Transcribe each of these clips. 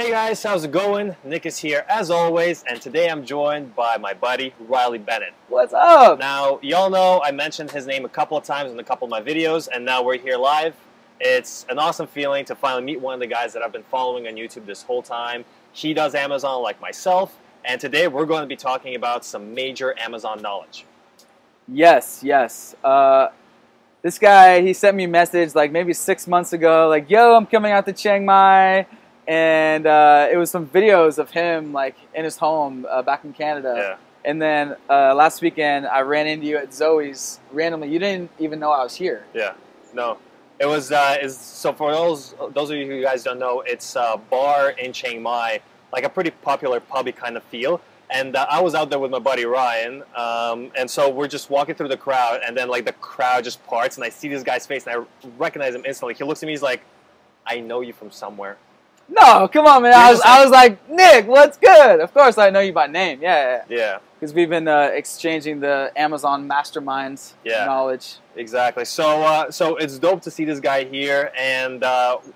Hey guys, how's it going? Nick is here as always, and today I'm joined by my buddy Riley Bennett. What's up? Now, y'all know I mentioned his name a couple of times in a couple of my videos, and now we're here live. It's an awesome feeling to finally meet one of the guys that I've been following on YouTube this whole time. He does Amazon like myself, and today we're going to be talking about some major Amazon knowledge. Yes. This guy, he sent me a message like maybe 6 months ago, like, yo, I'm coming out to Chiang Mai. And it was some videos of him like in his home back in Canada. Yeah. And then last weekend I ran into you at Zoe's randomly. You didn't even know I was here. Yeah, no. It was, so for those of you who guys don't know, it's a bar in Chiang Mai, like a pretty popular pubby kind of feel. And I was out there with my buddy Ryan, and so we're just walking through the crowd, and then like the crowd just parts, and I see this guy's face, and I recognize him instantly. He looks at me, he's like, I know you from somewhere. No, come on, man. I was like, Nick, what's good? Of course I know you by name. Yeah. Because we've been exchanging the Amazon masterminds knowledge. Exactly. So it's dope to see this guy here, and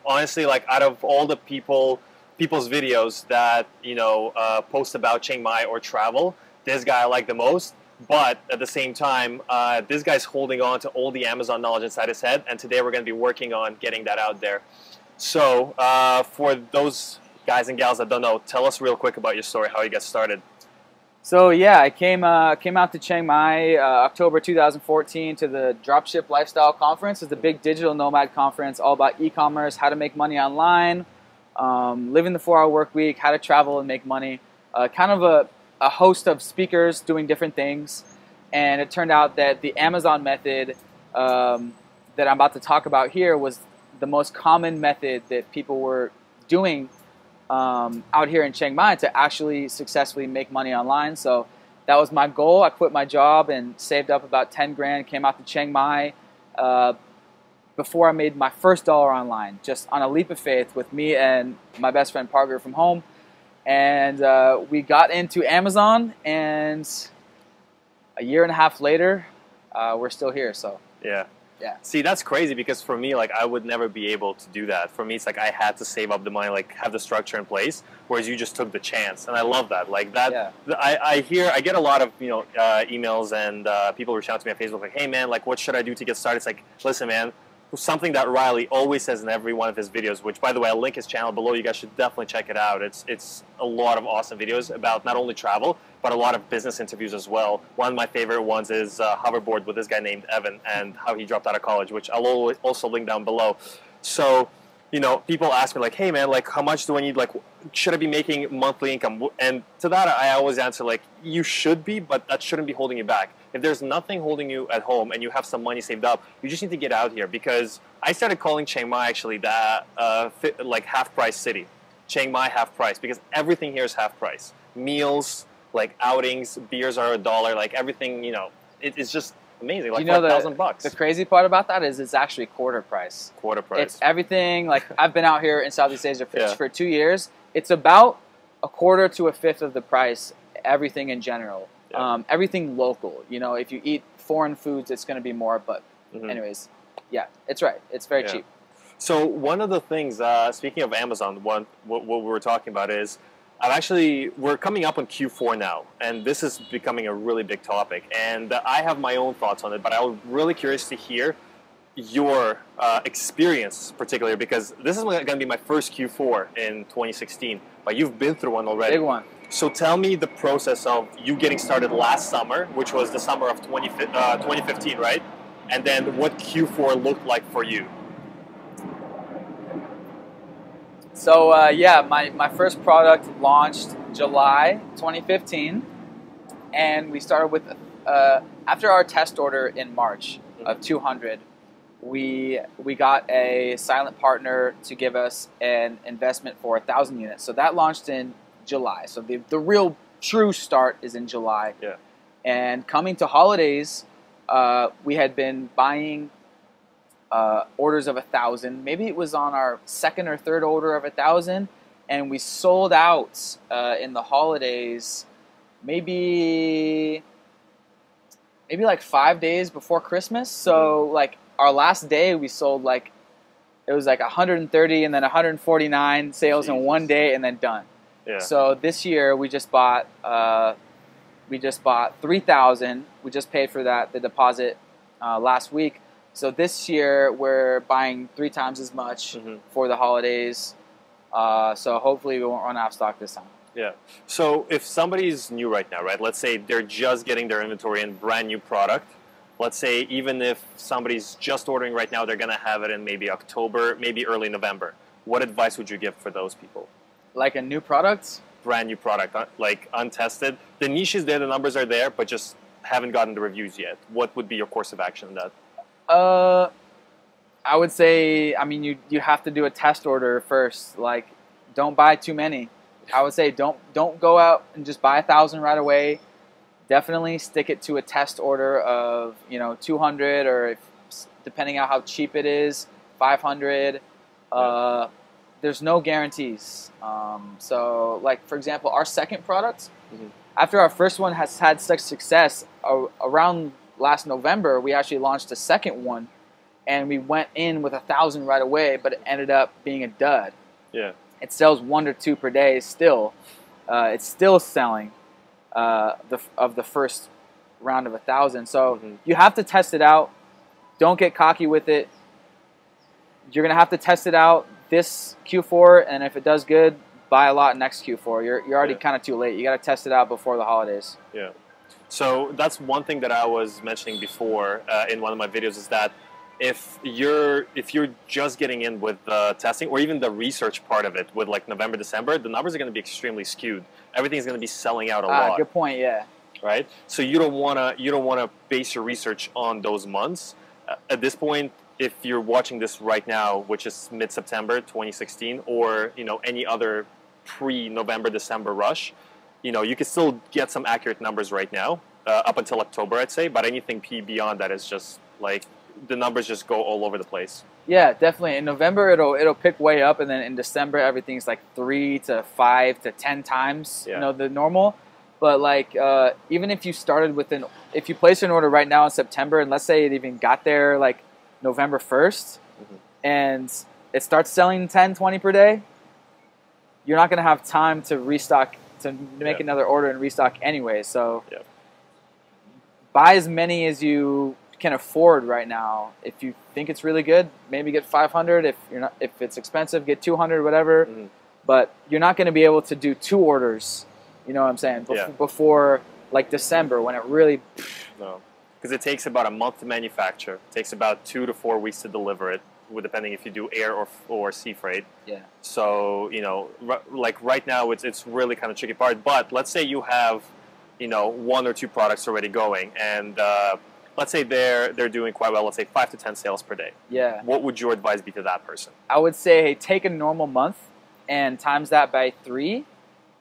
honestly, like out of all the people's videos that post about Chiang Mai or travel, this guy I like the most. But at the same time, this guy's holding on to all the Amazon knowledge inside his head, and today we're going to be working on getting that out there. So, for those guys and gals that don't know, tell us real quick about your story, how you got started. So yeah, I came out to Chiang Mai October 2014 to the Dropship Lifestyle Conference. It's the big Digital Nomad conference, all about e-commerce, how to make money online, living the 4-hour work week, how to travel and make money. Kind of a host of speakers doing different things, and it turned out that the Amazon method that I'm about to talk about here was the most common method that people were doing out here in Chiang Mai to actually successfully make money online. So that was my goal. I quit my job and saved up about 10 grand, came out to Chiang Mai before I made my first dollar online, just on a leap of faith with me and my best friend Parker from home. And we got into Amazon, and a year and a half later, we're still here. So yeah. Yeah. See, that's crazy because for me, like, I would never be able to do that. For me, it's like I had to save up the money, like, have the structure in place, whereas you just took the chance. And I love that. Like, that, yeah. I get a lot of, emails and people reach out to me on Facebook, like, hey, man, like, what should I do to get started? It's like, listen, man, something that Riley always says in every one of his videos, which, by the way, I'll link his channel below. You guys should definitely check it out. It's a lot of awesome videos about not only travel, but a lot of business interviews as well. One of my favorite ones is Hoverboard with this guy named Evan and how he dropped out of college, which I'll also link down below. So, people ask me like, hey man, like how much do I need? Like, should I be making monthly income? And to that, I always answer like, you should be, but that shouldn't be holding you back. If there's nothing holding you at home and you have some money saved up, you just need to get out here, because I started calling Chiang Mai actually that like half-price city. Chiang Mai half price, because everything here is half price. Meals, like outings, beers are $1, like everything, it's just amazing, like $1,000. The crazy part about that is it's actually quarter price. Quarter price. It's everything, like I've been out here in Southeast Asia for 2 years. It's about a quarter to a fifth of the price, everything in general. Yeah. Everything local. If you eat foreign foods, it's going to be more, but anyways, yeah, it's right. It's very cheap. So one of the things, speaking of Amazon, what we were talking about is, we're coming up on Q4 now, and this is becoming a really big topic, and I have my own thoughts on it, but I'm really curious to hear your experience particularly, because this is going to be my first Q4 in 2016, but you've been through one already. Big one. So tell me the process of you getting started last summer, which was the summer of 2015, right? And then what Q4 looked like for you. So my first product launched July 2015, and we started with after our test order in March of 200, we got a silent partner to give us an investment for 1,000 units. So that launched in July. So the real true start is in July. Yeah. And coming to holidays, we had been buying orders of 1,000. Maybe it was on our second or third order of 1,000, and we sold out in the holidays, maybe like 5 days before Christmas. So like our last day, we sold like it was like 130 and then 149 sales in one day and then done. Yeah. So this year we just bought 3,000. We just paid for the deposit last week. So this year we're buying 3 times as much for the holidays. So hopefully we won't run out of stock this time. Yeah. So if somebody's new right now, right? Let's say they're just getting their inventory in brand new product. Let's say even if somebody's just ordering right now, they're going to have it in maybe October, maybe early November. What advice would you give for those people? Like a new product? Brand new product, like untested. The niche is there, the numbers are there, but just haven't gotten the reviews yet. What would be your course of action in that? I would say, I mean, you have to do a test order first. Like, don't buy too many. I would say don't go out and just buy 1,000 right away. Definitely stick it to a test order of 200 or depending on how cheap it is, 500. There's no guarantees. So, like for example, our second product, after our first one has had such success, around last November we actually launched a second one, and we went in with 1,000 right away, but it ended up being a dud. Yeah. It sells 1 to 2 per day still. It's still selling of the first round of 1,000. So you have to test it out. Don't get cocky with it. You're going to have to test it out this Q4, and if it does good, buy a lot next Q4. You're already kind of too late. You got to test it out before the holidays. Yeah. So that's one thing that I was mentioning before in one of my videos is that if you're just getting in with the testing or even the research part of it with like November, December, the numbers are going to be extremely skewed. Everything's going to be selling out a lot. Good point. Yeah. Right. So you don't wanna base your research on those months. At this point, if you're watching this right now, which is mid-September 2016, or any other pre-November, December rush, you can still get some accurate numbers right now up until October, I'd say. But anything beyond that is just like the numbers just go all over the place. Yeah, definitely. In November, it'll pick way up, and then in December, everything's like 3 to 5 to 10 times the normal. But like even if you started if you place an order right now in September, and let's say it even got there like November 1st, and it starts selling 10, 20 per day, you're not going to have time to restock, to make another order and restock anyway. So buy as many as you can afford right now. If you think it's really good, maybe get 500. If it's expensive, get 200, whatever. But you're not going to be able to do 2 orders. You know what I'm saying? Before like December, when it really no, because it takes about a month to manufacture. It takes about 2 to 4 weeks to deliver it, depending if you do air or sea freight. Yeah. So like right now, it's really kind of tricky part. But let's say you have 1 or 2 products already going, and let's say they're doing quite well. Let's say 5 to 10 sales per day. Yeah. What would your advice be to that person? I would say, hey, take a normal month and times that by 3,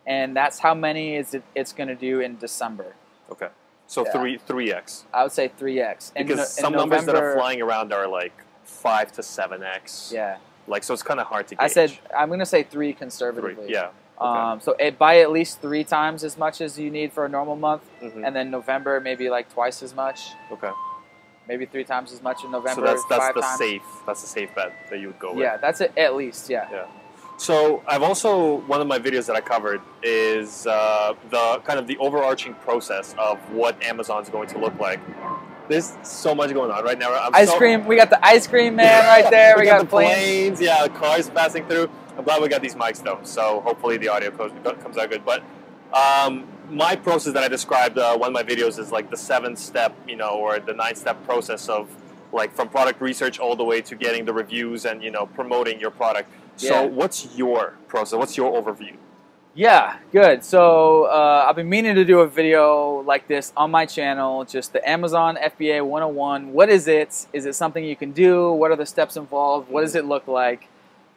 and that's how many it's going to do in December. Okay. So 3x. I would say 3x. Because some numbers that are flying around are like 5 to 7x. Yeah. Like, so it's kind of hard to gauge. I'm going to say 3 conservatively. 3, yeah. Okay. So buy at least 3 times as much as you need for a normal month, and then November maybe like twice as much. Okay. Maybe 3 times as much in November. So that's the safe bet that you would go with. Yeah, that's it at least. Yeah. Yeah. So I've also, one of my videos that I covered is the kind of the overarching process of what Amazon's going to look like. There's so much going on right now. Ice cream. We got the ice cream man right there. we got the planes. Yeah, cars passing through. I'm glad we got these mics though, so hopefully the audio comes out good. But my process that I described, one of my videos is like the 7-step, or the 9-step process of like from product research all the way to getting the reviews and promoting your product. So what's your process? What's your overview? Yeah, good. So I've been meaning to do a video like this on my channel, just the Amazon FBA 101. What is it? Is it something you can do? What are the steps involved? What does it look like?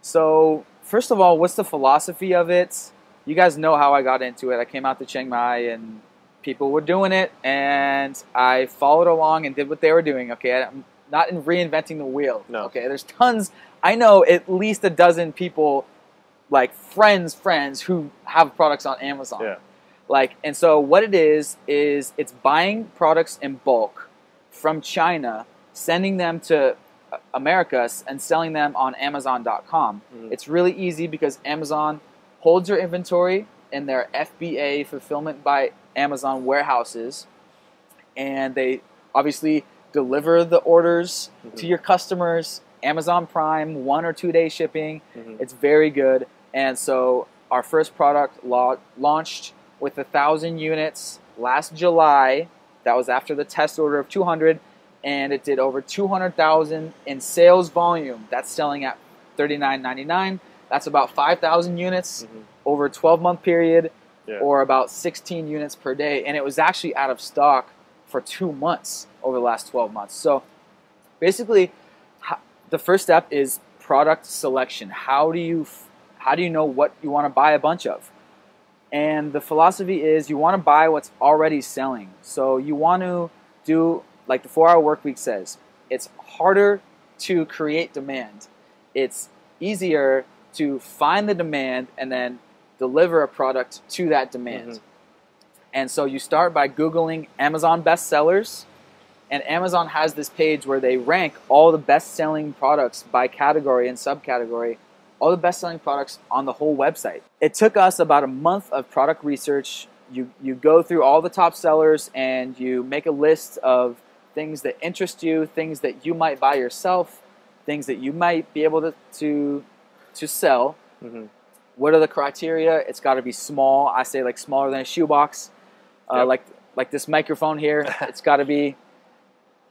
So first of all, what's the philosophy of it? You guys know how I got into it. I came out to Chiang Mai and people were doing it, and I followed along and did what they were doing. Okay, I'm not reinventing the wheel. No. Okay, there's tons. I know at least a dozen people, like friends who have products on Amazon. Yeah. Like, and so what it is it's buying products in bulk from China, sending them to America and selling them on Amazon.com. It's really easy because Amazon holds your inventory in their FBA, Fulfillment by Amazon warehouses, and they obviously deliver the orders to your customers. Amazon Prime, 1 or 2 day shipping. It's very good. And so our first product launched with 1,000 units last July. That was after the test order of 200, and it did over 200,000 in sales volume. That's selling at $39.99. That's about 5,000 units over a 12-month period, or about 16 units per day. And it was actually out of stock for 2 months over the last 12 months. So basically, the first step is product selection. How do you know what you want to buy a bunch of? And the philosophy is you want to buy what's already selling. So you want to do, like the 4-Hour Workweek says, it's harder to create demand. It's easier to find the demand and then deliver a product to that demand. And so you start by Googling Amazon bestsellers, and Amazon has this page where they rank all the best-selling products by category and subcategory, all the best-selling products on the whole website. It took us about a month of product research. You go through all the top sellers and you make a list of things that interest you, things that you might buy yourself, things that you might be able to sell. What are the criteria? It's got to be small. I say like smaller than a shoebox. Like this microphone here. It's got to be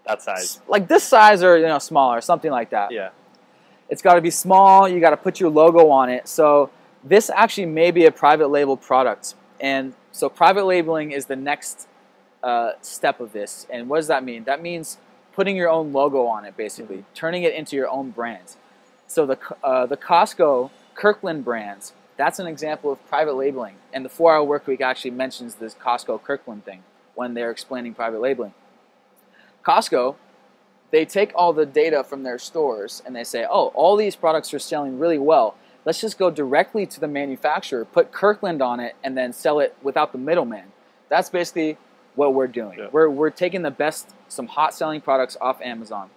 that size, like this size, or smaller, something like that. Yeah. It's got to be small. You got to put your logo on it. So this actually may be a private label product, and so private labeling is the next step of this. And what does that mean? That means putting your own logo on it, basically, turning it into your own brand. So the Costco Kirkland brands, that's an example of private labeling. And the 4-Hour Workweek actually mentions this Costco Kirkland thing when they're explaining private labeling. Costco, they take all the data from their stores and they say, oh, all these products are selling really well. Let's just go directly to the manufacturer, put Kirkland on it, and then sell it without the middleman. That's basically what we're doing. Yeah. We're taking some hot selling products off Amazon.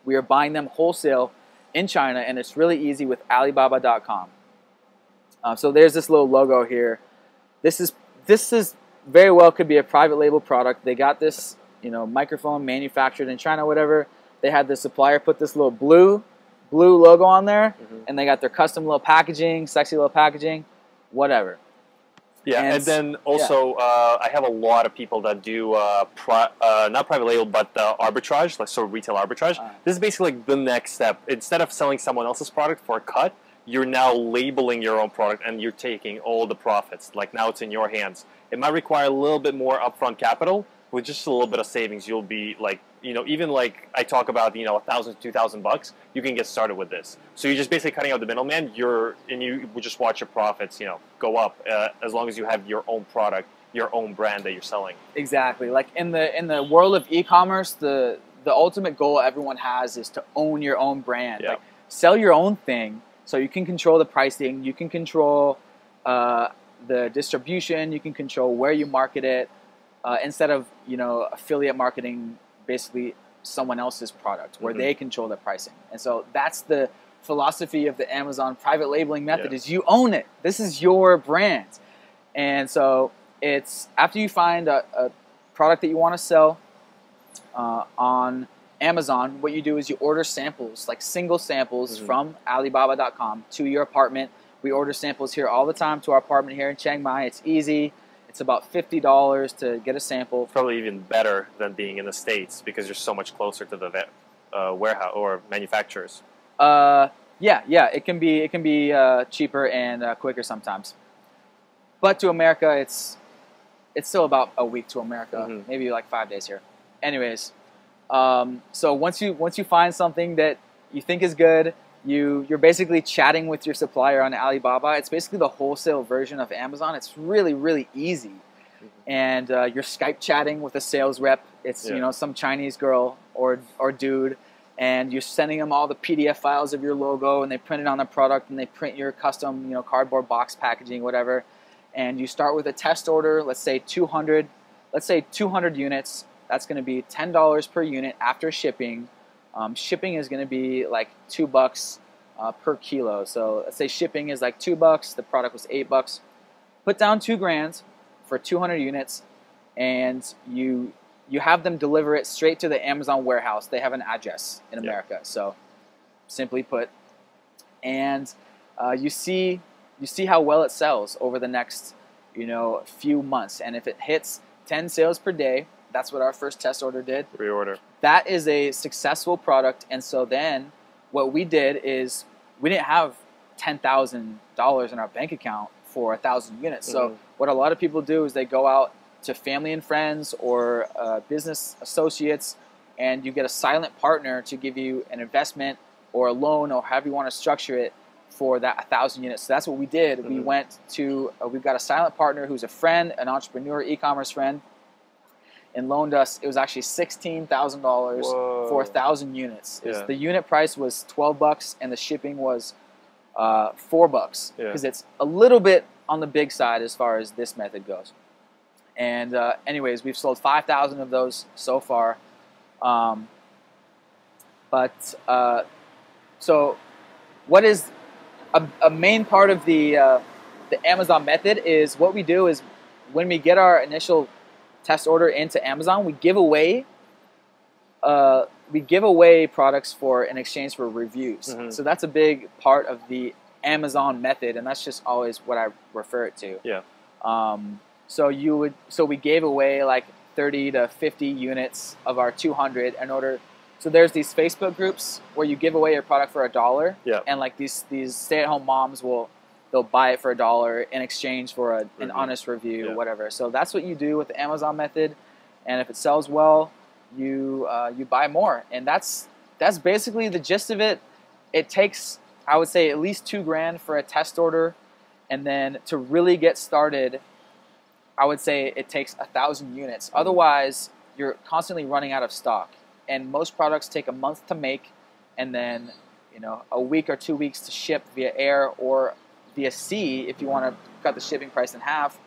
We are buying them wholesale in China, and it's really easy with Alibaba.com. So there's this little logo here. This is very well could be a private label product. They got this microphone manufactured in China, whatever. They had the supplier put this little blue logo on there, and they got their custom little packaging, sexy little packaging, whatever. Yeah, and then also I have a lot of people that do not private label, but arbitrage, like retail arbitrage. This is basically like the next step. Instead of selling someone else's product for a cut, you're now labeling your own product and you're taking all the profits. Like now it's in your hands. It might require a little bit more upfront capital. With just a little bit of savings, you'll be like, even like I talk about, $1,000 to $2,000, you can get started with this. So you're just basically cutting out the middleman. You would just watch your profits, go up as long as you have your own product, your own brand that you're selling. Exactly. Like in the world of e-commerce, the ultimate goal everyone has is to own your own brand. Yeah. Like sell your own thing, so you can control the pricing, you can control the distribution, you can control where you market it. Instead of affiliate marketing basically someone else's product where they control the pricing. And so that's the philosophy of the Amazon private labeling method is you own it. This is your brand. And so it's after you find a product that you want to sell on Amazon, what you do is you order samples, like single samples from Alibaba.com to your apartment. We order samples here all the time to our apartment here in Chiang Mai. It's easy. It's about $50 to get a sample. Probably even better than being in the States because you're so much closer to the warehouse or manufacturers. Yeah, it can be cheaper and quicker sometimes. But to America, it's still about a week to America, maybe like 5 days here. Anyways, so once you find something that you think is good, you're basically chatting with your supplier on Alibaba. It's basically the wholesale version of Amazon. It's really, really easy. And you're Skype chatting with a sales rep. It's some Chinese girl or dude, and you're sending them all the PDF files of your logo, and they print it on the product, and they print your custom cardboard box packaging, whatever. And you start with a test order. Let's say 200 units. That's going to be $10 per unit after shipping. shipping is going to be like $2 per kilo. So let's say shipping is like $2. The product was $8. Put down $2,000 for 200 units, and you have them deliver it straight to the Amazon warehouse. They have an address in America. So simply put, and you see how well it sells over the next few months. And if it hits 10 sales per day, that's what our first test order did. Reorder. That is a successful product. And so then what we did is we didn't have $10,000 in our bank account for 1,000 units. So what a lot of people do is they go out to family and friends or business associates, and you get a silent partner to give you an investment or a loan or however you want to structure it for that 1,000 units. So that's what we did. We went to, we've got a silent partner who's a friend, an entrepreneur, e-commerce friend, and loaned us, it was actually $16,000 for 1,000 units. Yeah. The unit price was $12 and the shipping was $4 because it's a little bit on the big side as far as this method goes. And anyways, we've sold 5,000 of those so far. So what is a main part of the Amazon method is what we do is when we get our initial test order into Amazon, we give away products in exchange for reviews. So that's a big part of the Amazon method, and that's just always what I refer it to. Yeah. So we gave away like 30 to 50 units of our 200 in order. So there's these Facebook groups where you give away your product for $1, and like these stay-at-home moms they'll buy it for $1 in exchange for an honest review or whatever. So that's what you do with the Amazon method, and if it sells well, you buy more, and that's basically the gist of it. It takes, I would say, at least $2,000 for a test order, and then to really get started, I would say it takes 1,000 units. Otherwise, you're constantly running out of stock, and most products take a month to make, and then a week or 2 weeks to ship via air or via sea. If you want to cut the shipping price in half,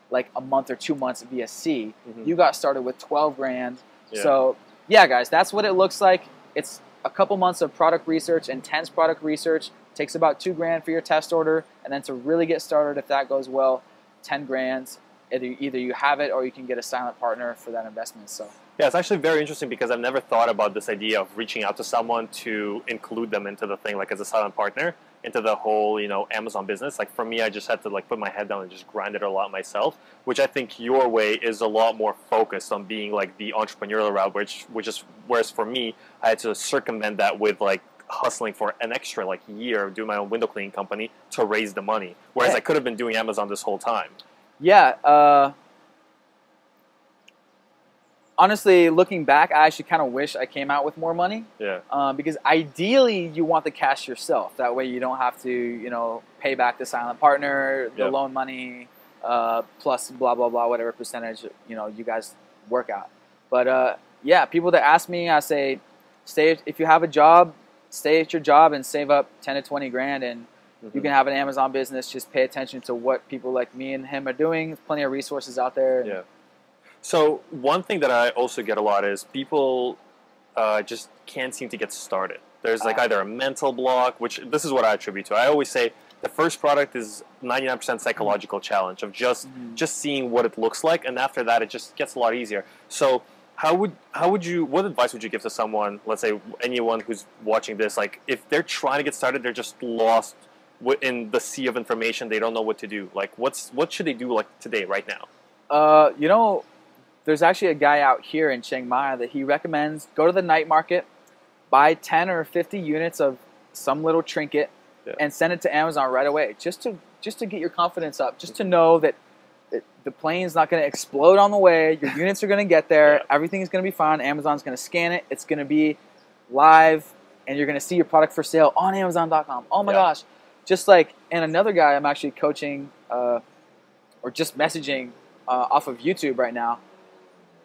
like a month or 2 months via sea. You got started with $12,000. So yeah, guys, that's what it looks like. It's a couple months of product research, intense product research. Takes about $2,000 for your test order, and then to really get started, if that goes well, $10,000. Either you have it or you can get a silent partner for that investment. So yeah, it's actually very interesting because I've never thought about this idea of reaching out to someone to include them into the thing, like as a silent partner, into the whole Amazon business. Like for me, I just had to like put my head down and just grind it a lot myself, which I think your way is a lot more focused on being like the entrepreneurial route, whereas for me, I had to circumvent that with like hustling for an extra like year, doing my own window cleaning company to raise the money, whereas I could have been doing Amazon this whole time. Yeah. Honestly, looking back, I actually kind of wish I came out with more money. Yeah. Because ideally, you want the cash yourself. That way, you don't have to, pay back the silent partner, the loan money, plus blah blah blah, whatever percentage you guys work out. But yeah, people that ask me, I say, if you have a job, stay at your job and save up 10 to 20 grand, and you can have an Amazon business. Just pay attention to what people like me and him are doing. There's plenty of resources out there. Yeah. So one thing that I also get a lot is people just can't seem to get started. There's like either a mental block, which this is what I attribute to. I always say the first product is 99% psychological challenge of just seeing what it looks like, and after that it just gets a lot easier. So what advice would you give to someone, let's say anyone who's watching this, like if they're trying to get started, they're just lost in the sea of information, they don't know what to do. Like what should they do like today, right now? There's actually a guy out here in Chiang Mai that he recommends go to the night market, buy 10 or 50 units of some little trinket, and send it to Amazon right away, just to get your confidence up, just to know that the plane's not going to explode on the way. Your units are going to get there. Everything's going to be fine. Amazon's going to scan it. It's going to be live, and you're going to see your product for sale on Amazon.com. Oh my gosh. Just like, and another guy I'm actually coaching or just messaging off of YouTube right now.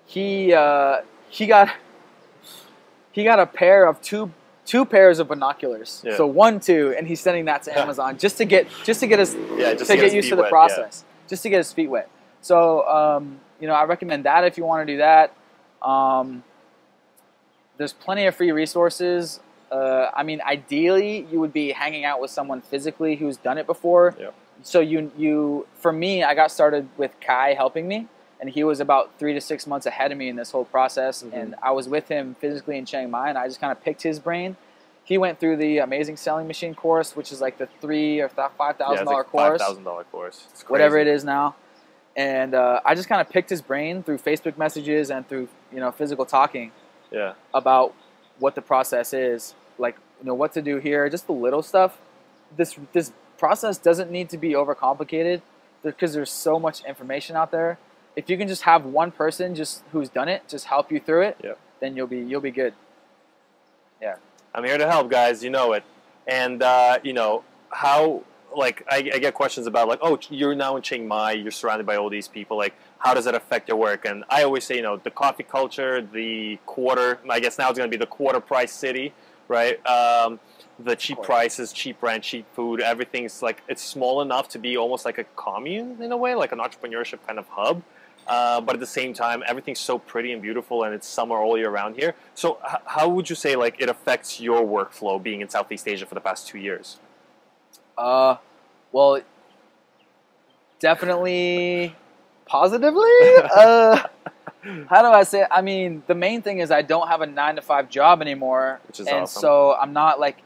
He got a pair of two pairs of binoculars. Yeah. So 1, 2, and he's sending that to Amazon just to get used to the process, just to get his feet wet. So I recommend that if you want to do that. there's plenty of free resources. I mean, ideally, you would be hanging out with someone physically who's done it before. Yep. So for me, I got started with Kai helping me, and he was about 3 to 6 months ahead of me in this whole process. Mm-hmm. And I was with him physically in Chiang Mai, and I just kind of picked his brain. He went through the Amazing Selling Machine course, which is like the $3,000 or $5,000 course. $5,000 course. It's crazy. Whatever it is now. And I just kind of picked his brain through Facebook messages and through physical talking. Yeah. About what the process is, like what to do here, just the little stuff. This process doesn't need to be overcomplicated because there's so much information out there. If you can just have one person who's done it, just help you through it, yep. then you'll be good. Yeah. I'm here to help, guys. You know it. And how, like, I get questions about, like, oh, you're now in Chiang Mai, you're surrounded by all these people, like, how does that affect your work? And I always say, the coffee culture, the quarter, I guess now it's going to be the quarter price city, right? The cheap prices, cheap rent, cheap food, everything's like, it's small enough to be almost like a commune in a way, like an entrepreneurship kind of hub. But at the same time, everything's so pretty and beautiful, and it's summer all year round here. So how would you say, like, it affects your workflow being in Southeast Asia for the past 2 years? Well, definitely positively. How do I say it? I mean, the main thing is I don't have a 9-to-5 job anymore, which is and awesome. so I'm not like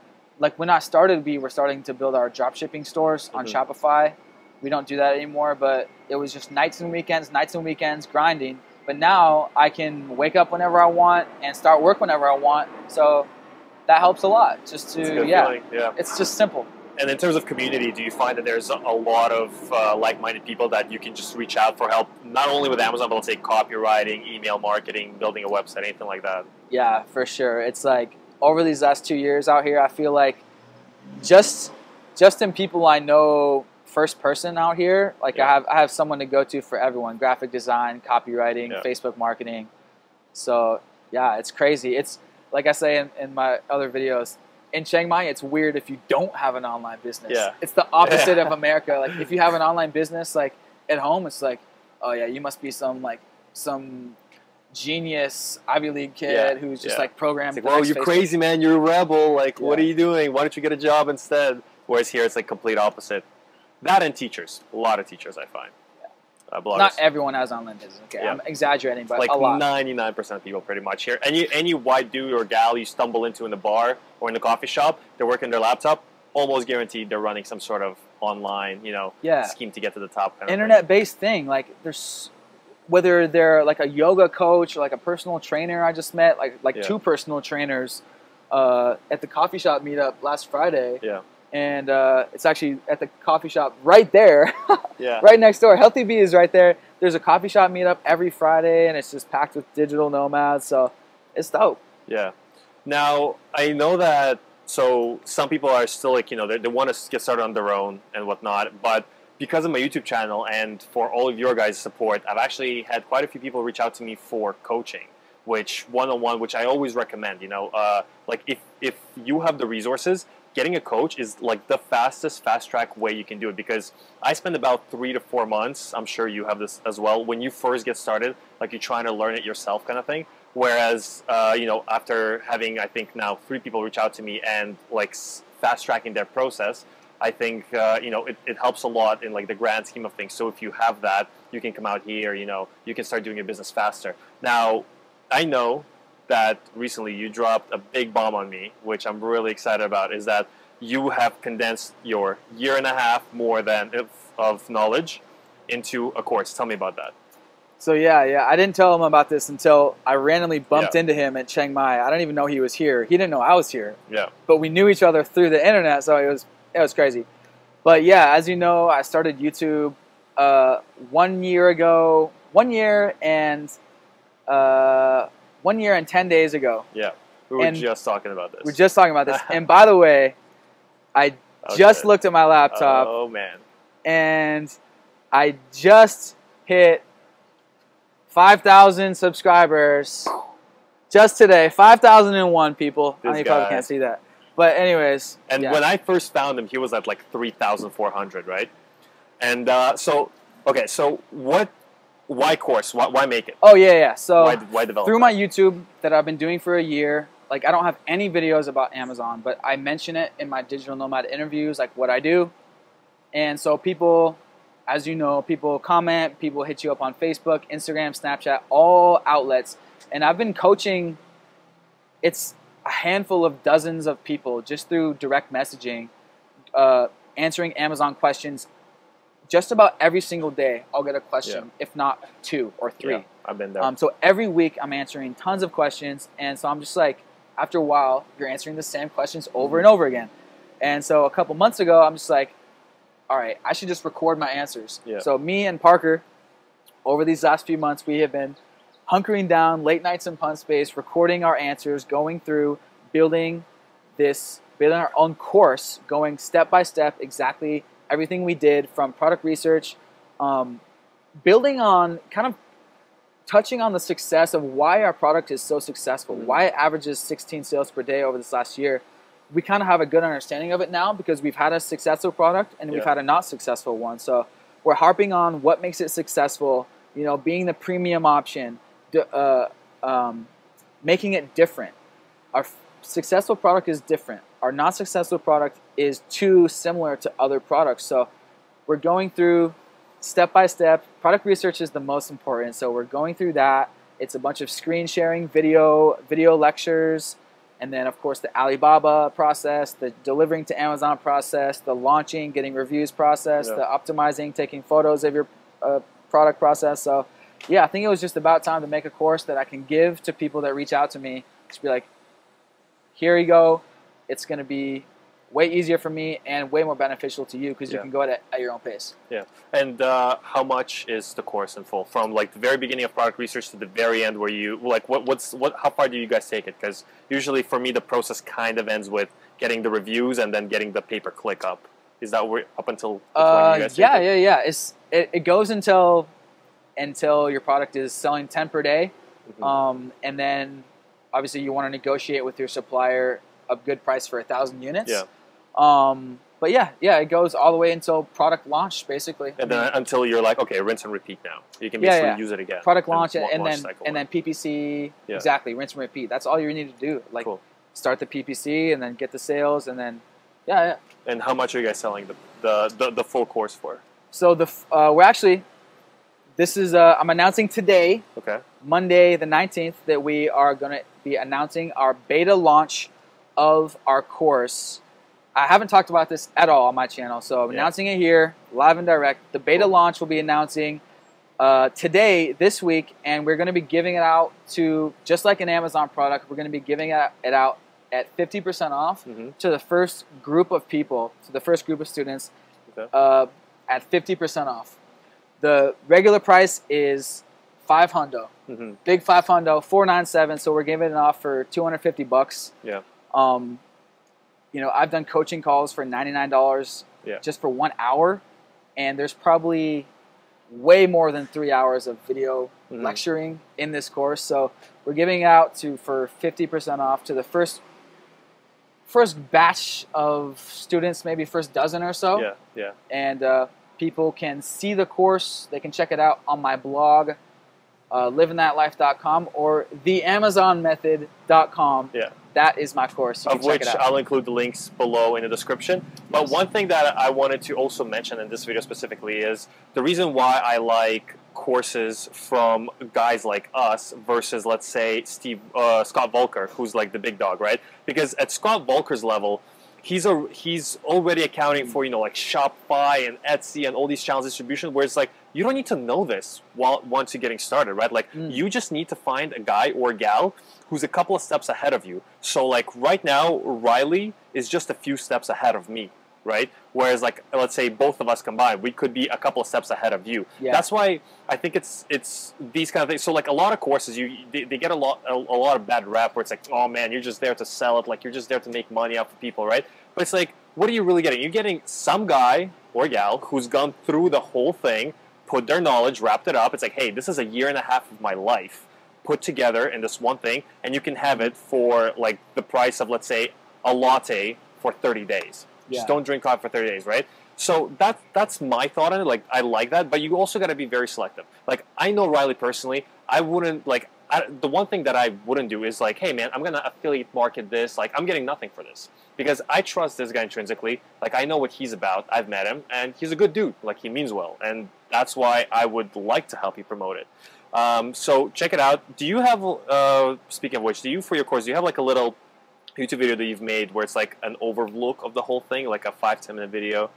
when I started, we were starting to build our drop shipping stores on Shopify. We don't do that anymore, but it was just nights and weekends grinding. But now I can wake up whenever I want and start work whenever I want. So that helps a lot. Just to feeling. It's just simple. And in terms of community, do you find that there's a lot of like-minded people that you can just reach out for help, not only with Amazon, but let's say copywriting, email marketing, building a website, anything like that? Yeah, for sure. It's like over these last 2 years out here, I feel like just in people I know first person out here, like I have someone to go to for everyone: graphic design, copywriting, Facebook marketing. So yeah, it's crazy. It's like I say in my other videos, in Chiang Mai, it's weird if you don't have an online business. Yeah. It's the opposite of America. Like if you have an online business, like at home, it's like, oh yeah, you must be some genius Ivy League kid who's just like programmed. It's like, whoa, you're crazy, man. You're a rebel. Like, what are you doing? Why don't you get a job instead? Whereas here, it's like complete opposite. That and teachers. A lot of teachers, I find. Not everyone has online business. Okay, I'm exaggerating, but like a lot. 99% of people pretty much here. Any white dude or gal you stumble into in the bar or in the coffee shop, they're working their laptop, almost guaranteed they're running some sort of online, scheme to get to the top. Internet-based thing. Like there's, whether they're like a yoga coach or like a personal trainer I just met, like 2 personal trainers at the coffee shop meetup last Friday. Yeah. And it's actually at the coffee shop right there, yeah, right next door. Healthy Bee is right there. There's a coffee shop meetup every Friday, and it's just packed with digital nomads. So it's dope. Yeah. Now I know that. So some people are still like they want to get started on their own and whatnot, but because of my YouTube channel and for all of your guys' support, I've actually had quite a few people reach out to me for coaching, which one-on-one, which I always recommend. Like if you have the resources, getting a coach is like the fast track way you can do it, because I spend about 3 to 4 months, I'm sure you have this as well, when you first get started, like you're trying to learn it yourself kind of thing. Whereas, after having, I think now 3 people reach out to me and like fast tracking their process, I think, it helps a lot in like the grand scheme of things. So if you have that, you can come out here, you can start doing your business faster. Now, I know that recently you dropped a big bomb on me, which I'm really excited about, is that you have condensed your 1.5 years more than of knowledge into a course. Tell me about that. So yeah, I didn't tell him about this until I randomly bumped into him at Chiang Mai. I don't even know he was here. He didn't know I was here. Yeah. But we knew each other through the internet, so it was crazy. But yeah, as you know, I started YouTube 1 year ago. 1 year and 1 year and 10 days ago. Yeah. We were just talking about this. We're just talking about this. And by the way, I just looked at my laptop. Oh, man. And I just hit 5,000 subscribers just today. 5,001 people. I know you probably can't see that. But anyways. And when I first found him, he was at like 3,400, right? And so what Why course? Why make it? Oh, yeah. So why develop through that? my YouTube that I've been doing for a year, like I don't have any videos about Amazon, but I mention it in my Digital Nomad interviews, like what I do. And so people, as you know, people comment, people hit you up on Facebook, Instagram, Snapchat, all outlets. And I've been coaching, it's a handful of dozens of people just through direct messaging, answering Amazon questions. Just about every single day, I'll get a question, if not 2 or 3. Yeah, I've been there. So every week, I'm answering tons of questions, and so I'm just like, after a while, you're answering the same questions over and over again. And so a couple months ago, I'm just like, all right, I should just record my answers. Yeah. So me and Parker, over these last few months, we have been hunkering down, late nights in Punt Space, recording our answers, going through, building our own course, going step by step, exactly everything we did from product research, building on, kind of touching on the success of why our product is so successful, why it averages 16 sales per day over this last year. We kind of have a good understanding of it now because we've had a successful product and we've had a not successful one. So we're harping on what makes it successful, you know, being the premium option, making it different. Our successful product is different. Our not successful product is too similar to other products. So we're going through step by step. Product research is the most important. So we're going through that. It's a bunch of screen sharing, video lectures, and then of course the Alibaba process, the delivering to Amazon process, the launching, getting reviews process, the optimizing, taking photos of your product process. So yeah, I think it was just about time to make a course that I can give to people that reach out to me. Just be like, here you go. It's going to be way easier for me and way more beneficial to you because you can go at your own pace. Yeah. And how much is the course in full? From like the very beginning of product research to the very end where you, like how far do you guys take it? Because usually for me the process kind of ends with getting the reviews and then getting the pay-per-click up. Is that where, up until when you guys take it? Yeah. It goes until your product is selling 10 per day. And then obviously you want to negotiate with your supplier a good price for 1,000 units. Yeah. But yeah, it goes all the way until product launch, basically. And then until you're like, okay, rinse and repeat now. You can basically use it again. Product launch and then PPC. Yeah. Exactly, rinse and repeat. That's all you need to do. Like start the PPC and then get the sales and then And how much are you guys selling the full course for? So we're actually, this is I'm announcing today, Monday the 19th, that we are going to be announcing our beta launch of our course. I haven't talked about this at all on my channel, so I'm announcing it here, live and direct. The beta launch will be announcing today, this week, and we're going to be giving it out to, just like an Amazon product, we're going to be giving it out at 50% off to the first group of people, to the first group of students, at 50% off. The regular price is $500, big $500, $497. So we're giving it off for $250. Yeah. You know, I've done coaching calls for $99 just for 1 hour, and there's probably way more than 3 hours of video lecturing in this course. So we're giving it out for 50% off to the first batch of students, maybe first dozen or so. Yeah. And people can see the course. They can check it out on my blog, livingthatlife.com or theamazonmethod.com. Yeah. That is my course. You of which I'll include the links below in the description. But one thing that I wanted to also mention in this video specifically is the reason why I like courses from guys like us versus, let's say, Scott Volker, who's like the big dog, right? Because at Scott Volker's level, he's already accounting for, you know, like Shopify and Etsy and all these channel distribution, where it's like, you don't need to know this once you're getting started, right? Like, you just need to find a guy or gal who's a couple of steps ahead of you. So, like, right now, Riley is just a few steps ahead of me, right? Whereas, like, let's say both of us combined, we could be a couple of steps ahead of you. Yeah. That's why I think it's these kind of things. So, like, a lot of courses, they get a lot of bad rap where it's like, oh, man, you're just there to sell it. Like, you're just there to make money off of people, right? But it's like, what are you really getting? You're getting some guy or gal who's gone through the whole thing, put their knowledge, wrapped it up. It's like, hey, this is a year and a half of my life put together in this one thing, and you can have it for like the price of, let's say, a latte for 30 days. Just don't drink coffee for 30 days, right? So that's my thought on it. Like, I like that, but you also got to be very selective. Like, I know Riley personally. I wouldn't like. The one thing that I wouldn't do is like, hey man, I'm gonna affiliate market this. Like, I'm getting nothing for this because I trust this guy intrinsically. Like, I know what he's about. I've met him, and he's a good dude. Like, he means well, and that's why I would like to help you promote it. So check it out. Do you have? Speaking of which, for your course, do you have like a little YouTube video that you've made where it's like an overlook of the whole thing, like a 5-10 minute video?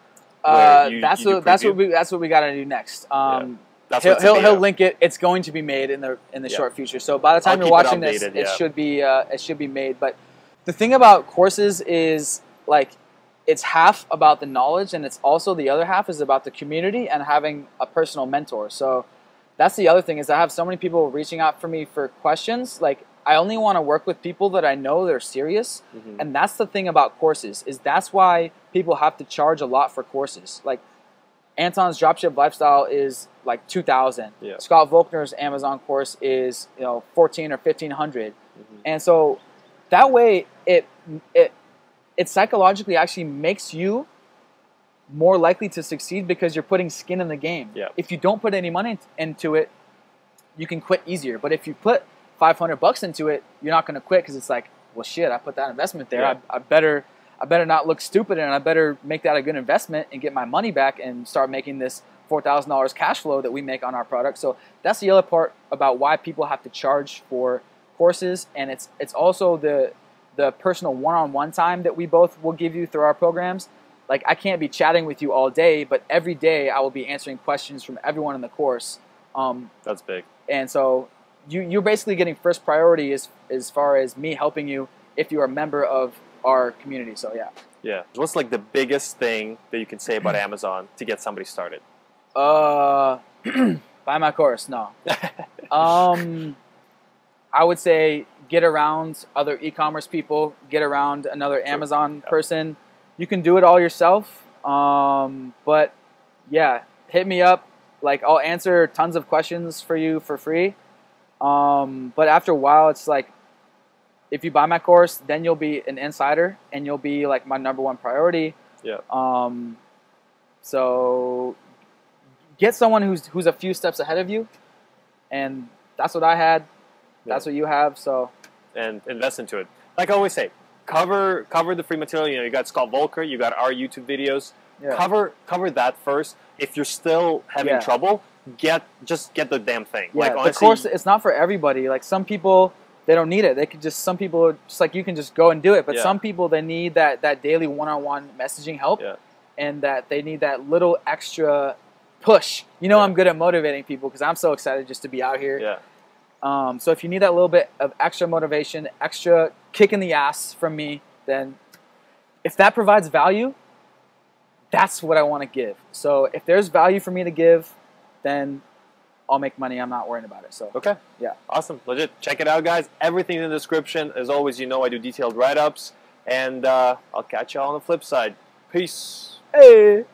That's what we gotta do next. He'll link it. It's going to be made in the short future. So by the time you're watching this, it should be made. But the thing about courses is like it's half about the knowledge, and it's also the other half is about the community and having a personal mentor. So that's the other thing is I have so many people reaching out for me for questions. Like I only want to work with people that I know they're serious, and that's the thing about courses is that's why people have to charge a lot for courses. Like Anton's Dropship Lifestyle is like $2,000. Yeah. Scott Volkner's Amazon course is $1,400 or $1,500, and so that way it psychologically actually makes you more likely to succeed because you're putting skin in the game. Yeah. If you don't put any money into it, you can quit easier. But if you put $500 into it, you're not going to quit because it's like, well, shit, I put that investment there. Yeah. I better not look stupid, and I better make that a good investment and get my money back and start making this $4,000 cash flow that we make on our product. So that's the other part about why people have to charge for courses, and it's also the personal one-on-one time that we both will give you through our programs. Like I can't be chatting with you all day, but every day I will be answering questions from everyone in the course. That's big. And so you're basically getting first priority as far as me helping you if you're a member of our community. So yeah. Yeah. What's like the biggest thing that you can say about Amazon to get somebody started? Buy my course. No. I would say get around other e-commerce people, get around another Amazon person. You can do it all yourself. But yeah, hit me up. Like I'll answer tons of questions for you for free. But after a while, it's like, if you buy my course, then you'll be an insider and you'll be like my #1 priority. Yeah. So get someone who's a few steps ahead of you, and that's what I had. That's what you have. So. And invest into it. Like I always say, cover the free material. You got Scott Volker, you got our YouTube videos. Yeah. Cover that first. If you're still having trouble, just get the damn thing. Yeah, like honestly, the course it's not for everybody. Like some people, they don't need it. Some people just like you can just go and do it. But some people, they need that daily one-on-one messaging help, and that they need that little extra push. I'm good at motivating people because I'm so excited just to be out here. Yeah. So if you need that little bit of extra motivation, extra kick in the ass from me, then if that provides value, that's what I want to give. So if there's value for me to give, then I'll make money. I'm not worrying about it. So okay. Yeah. Awesome. Legit. Check it out, guys. Everything in the description. As always, I do detailed write-ups. And I'll catch you all on the flip side. Peace. Hey.